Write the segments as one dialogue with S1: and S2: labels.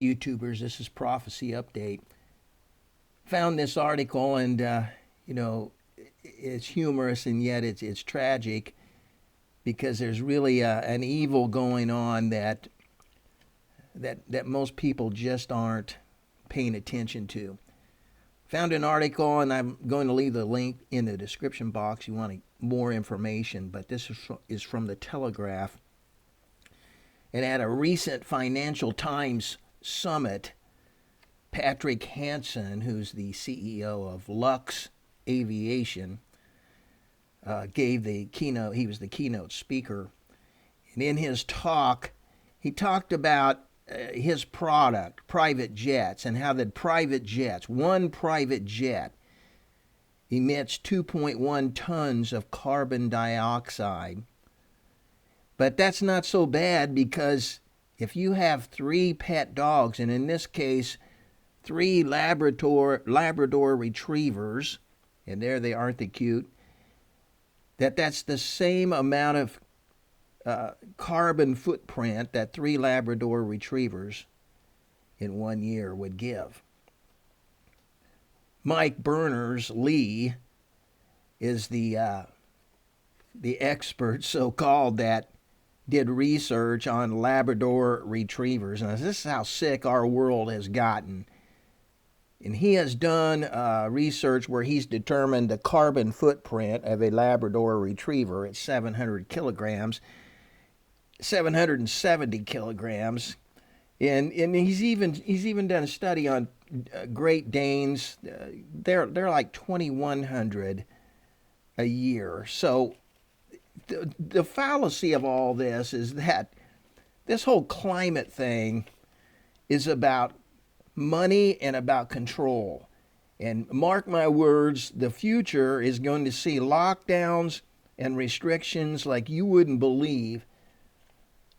S1: YouTubers, this is Prophecy Update. Found this article and you know it's humorous and yet it's tragic because there's really an evil going on that most people just aren't paying attention to. Found an article and I'm going to leave the link in the description box. You want more information, but this is from the Telegraph. And at a recent Financial Times summit, Patrick Hansen, who's the CEO of Lux Aviation, gave the keynote. He was the keynote speaker. And in his talk, he talked about his product, private jets, and how that private jets, one private jet, emits 2.1 tons of carbon dioxide. But that's not so bad because if you have three pet dogs, and in this case, three Labrador retrievers, and there they aren't they cute, that's the same amount of carbon footprint that three Labrador retrievers in 1 year would give. Mike Berners-Lee is the expert, so-called, that did research on Labrador retrievers. And this is how sick our world has gotten. And he has done research where he's determined the carbon footprint of a Labrador retriever at 700 kilograms, 770 kilograms. And he's even done a study on Great Danes. They're like 2,100 a year. So the fallacy of all this is that this whole climate thing is about money and about control. And mark my words, the future is going to see lockdowns and restrictions like you wouldn't believe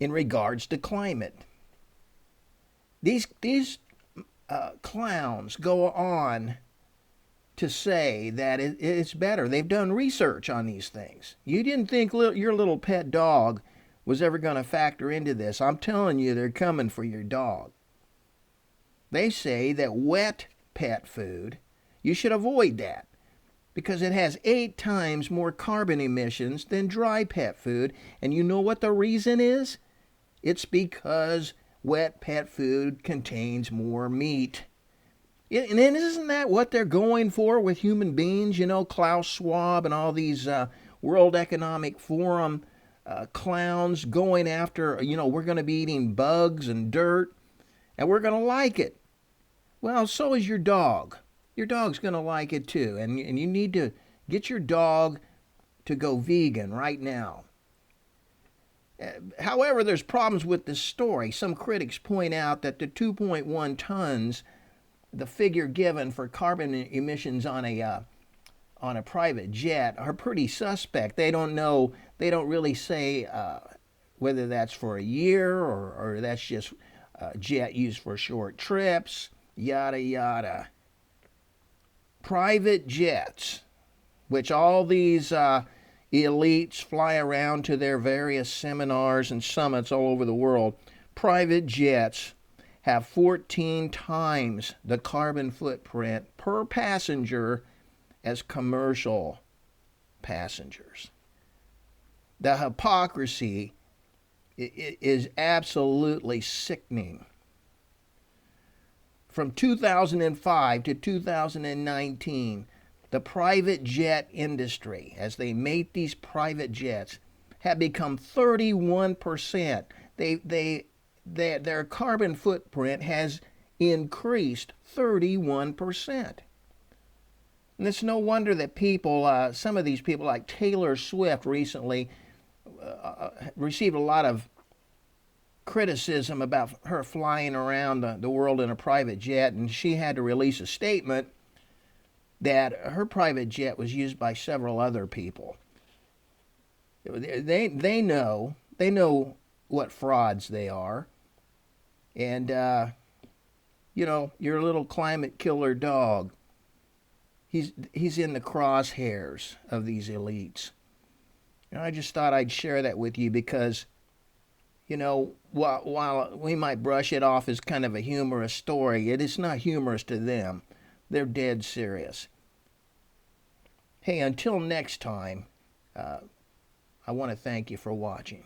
S1: in regards to climate. These clowns go on to say that it's better. They've done research on these things. You didn't think your little pet dog was ever going to factor into this. I'm telling you, they're coming for your dog. They say that wet pet food, you should avoid that because it has 8 times more carbon emissions than dry pet food. And you know what the reason is? It's because wet pet food contains more meat. And isn't that what they're going for with human beings? You know, Klaus Schwab and all these World Economic Forum clowns going after, we're going to be eating bugs and dirt and we're going to like it. Well, so is your dog. Your dog's going to like it too. And you need to get your dog to go vegan right now. However, there's problems with this story. Some critics point out that the 2.1 tons, the figure given for carbon emissions on a private jet, are pretty suspect. They don't know. They don't really say whether that's for a year or that's just a jet used for short trips. Yada yada. Private jets, which all these elites fly around to their various seminars and summits all over the world. Private jets have 14 times the carbon footprint per passenger as commercial passengers. The hypocrisy is absolutely sickening. From 2005 to 2019, the private jet industry, as they make these private jets, have become 31%. Their carbon footprint has increased 31%. And it's no wonder that people, some of these people like Taylor Swift recently received a lot of criticism about her flying around the world in a private jet, and she had to release a statement that her private jet was used by several other people. They know what frauds they are, and your little climate killer dog, he's in the crosshairs of these elites. And I just thought I'd share that with you because You know, while we might brush it off as kind of a humorous story, it is not humorous to them. They're dead serious. Hey, until next time, I want to thank you for watching.